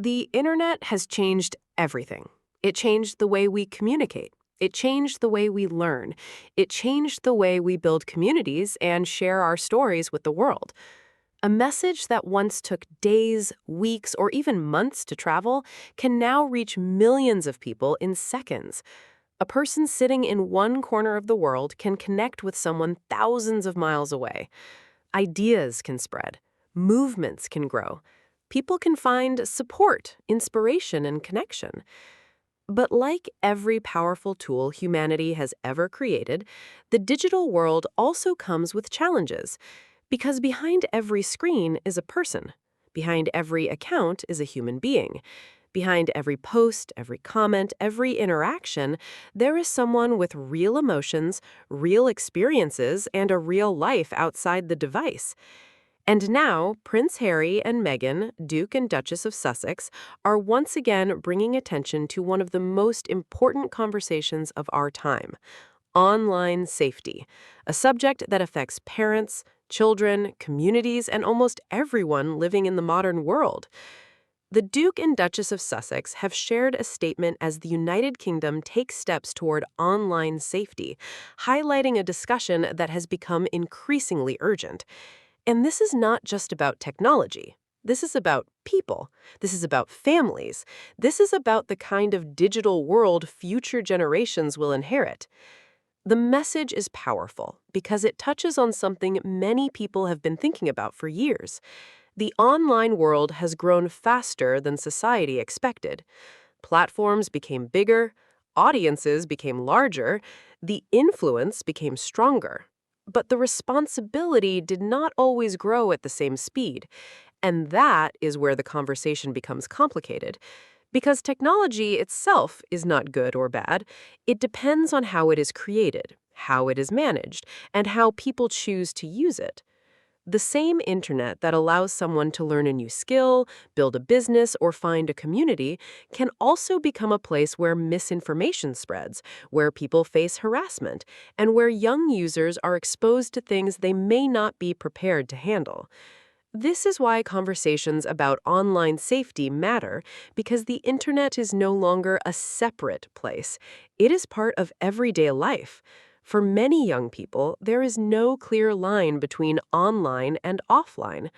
The internet has changed everything. It changed the way we communicate. It changed the way we learn. It changed the way we build communities and share our stories with the world. A message that once took days, weeks, or even months to travel can now reach millions of people in seconds. A person sitting in one corner of the world can connect with someone thousands of miles away. Ideas can spread. Movements can grow. People can find support, inspiration, and connection. But like every powerful tool humanity has ever created, the digital world also comes with challenges. Because behind every screen is a person. Behind every account is a human being. Behind every post, every comment, every interaction, there is someone with real emotions, real experiences, and a real life outside the device. And now, Prince Harry and Meghan, Duke and Duchess of Sussex, are once again bringing attention to one of the most important conversations of our time: online safety, a subject that affects parents, children, communities, and almost everyone living in the modern world. The Duke and Duchess of Sussex have shared a statement as the United Kingdom takes steps toward online safety, highlighting a discussion that has become increasingly urgent. And this is not just about technology. This is about people. This is about families. This is about the kind of digital world future generations will inherit. The message is powerful because it touches on something many people have been thinking about for years. The online world has grown faster than society expected. Platforms became bigger, audiences became larger, the influence became stronger. But the responsibility did not always grow at the same speed. And that is where the conversation becomes complicated. Because technology itself is not good or bad, it depends on how it is created, how it is managed, and how people choose to use it. The same internet that allows someone to learn a new skill, build a business, or find a community can also become a place where misinformation spreads, where people face harassment, and where young users are exposed to things they may not be prepared to handle. This is why conversations about online safety matter, because the internet is no longer a separate place. It is part of everyday life. For many young people, there is no clear line between online and offline.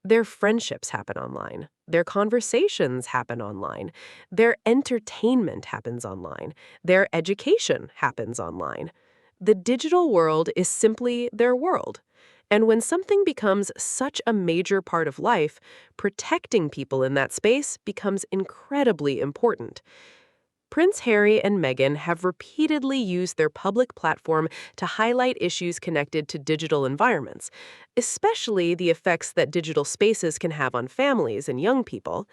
Their friendships happen online. Their conversations happen online. Their entertainment happens online. Their education happens online. The digital world is simply their world. And when something becomes such a major part of life, protecting people in that space becomes incredibly important. Prince Harry and Meghan have repeatedly used their public platform to highlight issues connected to digital environments, especially the effects that digital spaces can have on families and young people.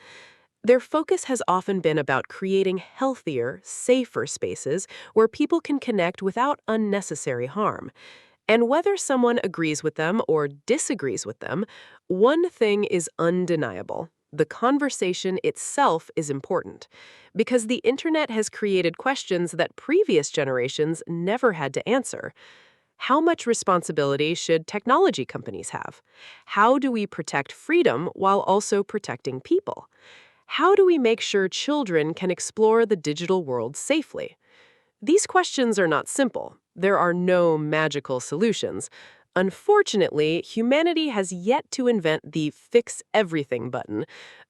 Their focus has often been about creating healthier, safer spaces where people can connect without unnecessary harm. And whether someone agrees with them or disagrees with them, one thing is undeniable. The conversation itself is important, because the internet has created questions that previous generations never had to answer. How much responsibility should technology companies have? How do we protect freedom while also protecting people? How do we make sure children can explore the digital world safely? These questions are not simple. There are no magical solutions. Unfortunately, humanity has yet to invent the fix everything button.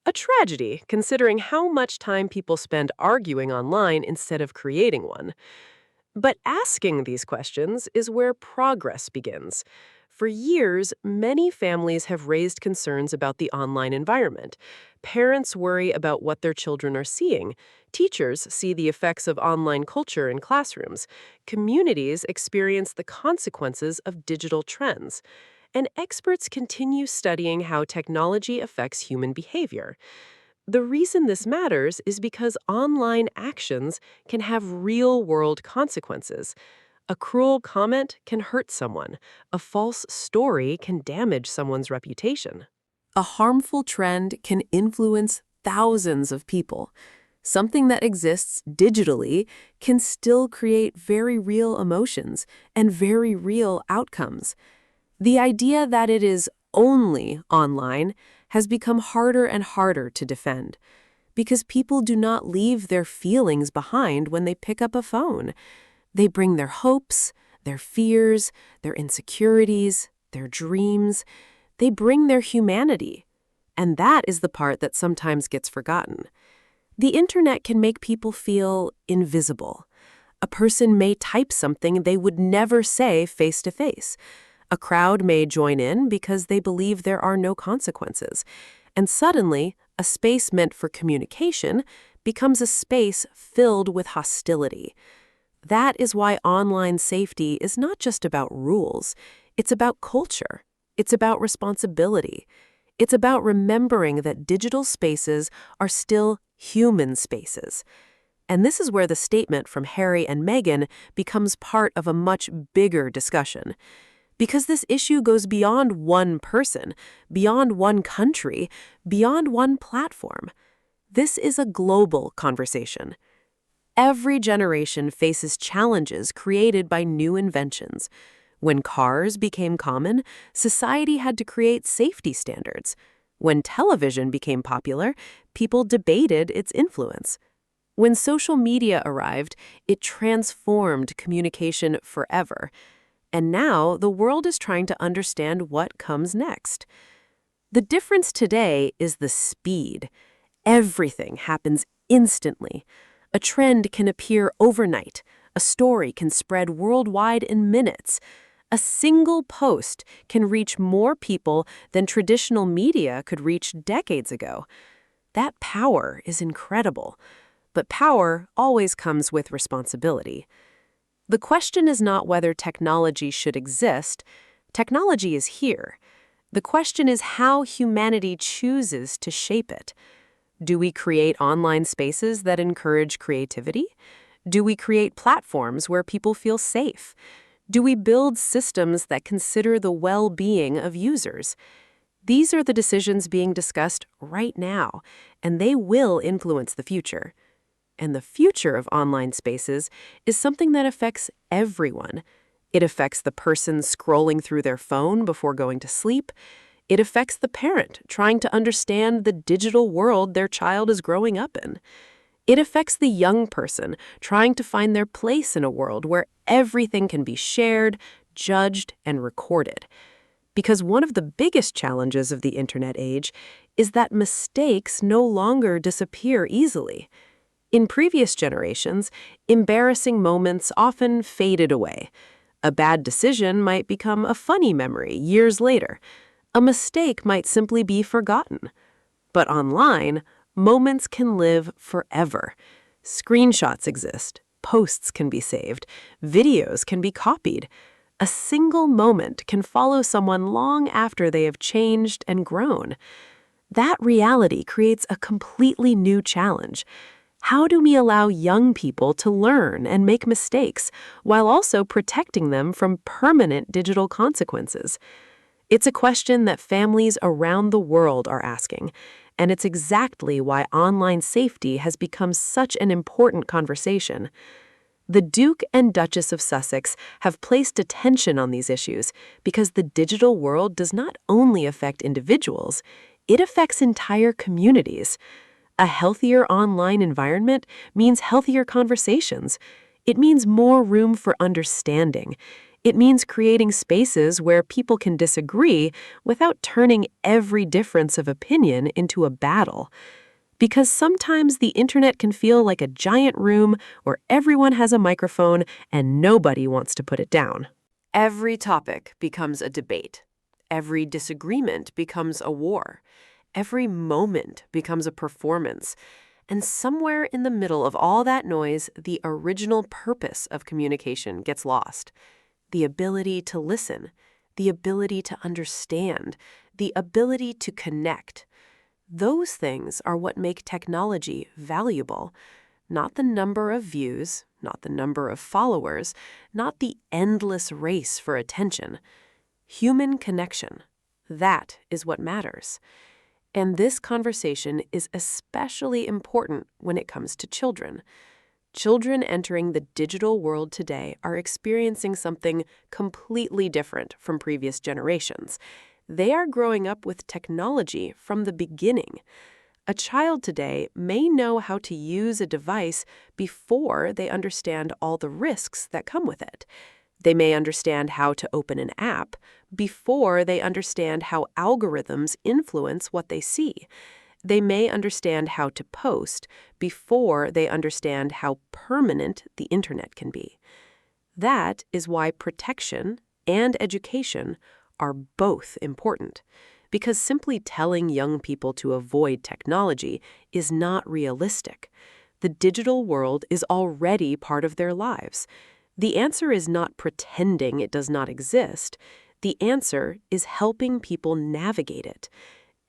A tragedy, considering how much time people spend arguing online instead of creating one. But asking these questions is where progress begins. For years, many families have raised concerns about the online environment. Parents worry about what their children are seeing. Teachers see the effects of online culture in classrooms. Communities experience the consequences of digital trends. And experts continue studying how technology affects human behavior. The reason this matters is because online actions can have real-world consequences. A cruel comment can hurt someone. A false story can damage someone's reputation. A harmful trend can influence thousands of people. Something that exists digitally can still create very real emotions and very real outcomes. The idea that it is only online has become harder and harder to defend. Because people do not leave their feelings behind when they pick up a phone. They bring their hopes, their fears, their insecurities, their dreams. They bring their humanity. And that is the part that sometimes gets forgotten. The internet can make people feel invisible. A person may type something they would never say face to face. A crowd may join in because they believe there are no consequences. And suddenly, a space meant for communication becomes a space filled with hostility. That is why online safety is not just about rules. It's about culture. It's about responsibility. It's about remembering that digital spaces are still human spaces. And this is where the statement from Harry and Meghan becomes part of a much bigger discussion. Because this issue goes beyond one person, beyond one country, beyond one platform. This is a global conversation. Every generation faces challenges created by new inventions. When cars became common, society had to create safety standards. When television became popular, people debated its influence. When social media arrived, it transformed communication forever. And now the world is trying to understand what comes next. The difference today is the speed. Everything happens instantly. A trend can appear overnight. A story can spread worldwide in minutes. A single post can reach more people than traditional media could reach decades ago. That power is incredible. But power always comes with responsibility. The question is not whether technology should exist. Technology is here. The question is how humanity chooses to shape it. Do we create online spaces that encourage creativity? Do we create platforms where people feel safe? Do we build systems that consider the well-being of users? These are the decisions being discussed right now, and they will influence the future. And the future of online spaces is something that affects everyone. It affects the person scrolling through their phone before going to sleep. It affects the parent trying to understand the digital world their child is growing up in. It affects the young person trying to find their place in a world where everything can be shared, judged, and recorded. Because one of the biggest challenges of the internet age is that mistakes no longer disappear easily. In previous generations, embarrassing moments often faded away. A bad decision might become a funny memory years later. A mistake might simply be forgotten. But online, moments can live forever. Screenshots exist, posts can be saved, videos can be copied. A single moment can follow someone long after they have changed and grown. That reality creates a completely new challenge. How do we allow young people to learn and make mistakes while also protecting them from permanent digital consequences? It's a question that families around the world are asking, and it's exactly why online safety has become such an important conversation. The Duke and Duchess of Sussex have placed attention on these issues because the digital world does not only affect individuals, it affects entire communities. A healthier online environment means healthier conversations. It means more room for understanding. It means creating spaces where people can disagree without turning every difference of opinion into a battle. Because sometimes the internet can feel like a giant room where everyone has a microphone and nobody wants to put it down. Every topic becomes a debate. Every disagreement becomes a war. Every moment becomes a performance. And somewhere in the middle of all that noise, the original purpose of communication gets lost. The ability to listen, the ability to understand, the ability to connect. Those things are what make technology valuable. Not the number of views, not the number of followers, not the endless race for attention. Human connection. That is what matters. And this conversation is especially important when it comes to children. Children entering the digital world today are experiencing something completely different from previous generations. They are growing up with technology from the beginning. A child today may know how to use a device before they understand all the risks that come with it. They may understand how to open an app before they understand how algorithms influence what they see. They may understand how to post before they understand how permanent the internet can be. That is why protection and education are both important, because simply telling young people to avoid technology is not realistic. The digital world is already part of their lives. The answer is not pretending it does not exist. The answer is helping people navigate it.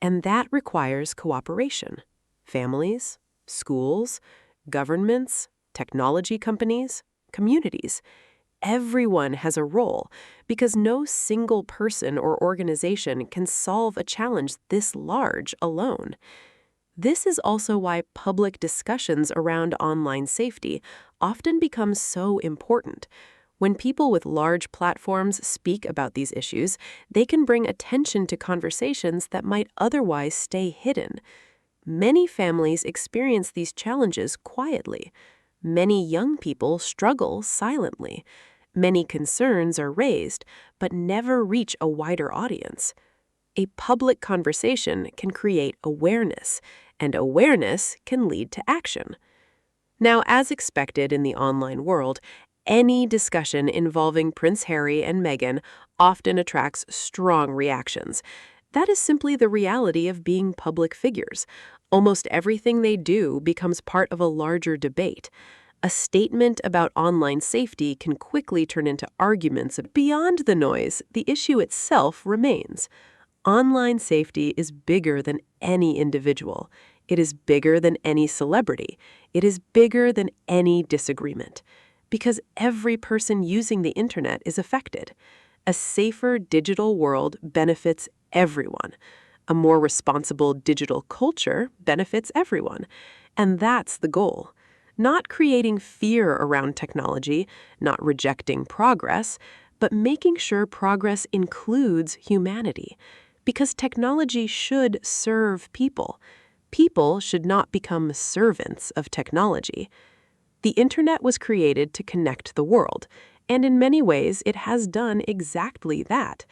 And that requires cooperation. Families, schools, governments, technology companies, communities. Everyone has a role because no single person or organization can solve a challenge this large alone. This is also why public discussions around online safety often become so important. When people with large platforms speak about these issues, they can bring attention to conversations that might otherwise stay hidden. Many families experience these challenges quietly. Many young people struggle silently. Many concerns are raised, but never reach a wider audience. A public conversation can create awareness, and awareness can lead to action. Now, as expected in the online world, any discussion involving Prince Harry and Meghan often attracts strong reactions. That is simply the reality of being public figures. Almost everything they do becomes part of a larger debate. A statement about online safety can quickly turn into arguments. Beyond the noise, the issue itself remains. Online safety is bigger than any individual. It is bigger than any celebrity. It is bigger than any disagreement. Because every person using the internet is affected. A safer digital world benefits everyone. A more responsible digital culture benefits everyone. And that's the goal. Not creating fear around technology, not rejecting progress, but making sure progress includes humanity. Because technology should serve people. People should not become servants of technology. The internet was created to connect the world, and in many ways it has done exactly that.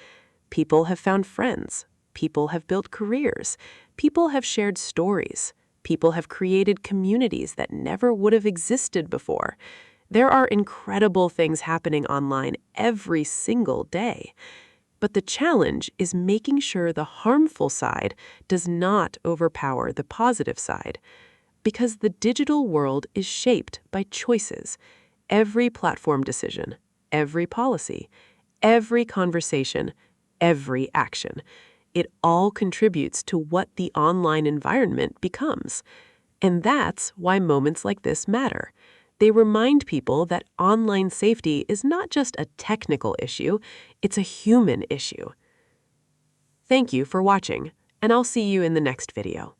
People have found friends. People have built careers. People have shared stories. People have created communities that never would have existed before. There are incredible things happening online every single day. But the challenge is making sure the harmful side does not overpower the positive side. Because the digital world is shaped by choices. Every platform decision, every policy, every conversation, every action. It all contributes to what the online environment becomes. And that's why moments like this matter. They remind people that online safety is not just a technical issue, it's a human issue. Thank you for watching, and I'll see you in the next video.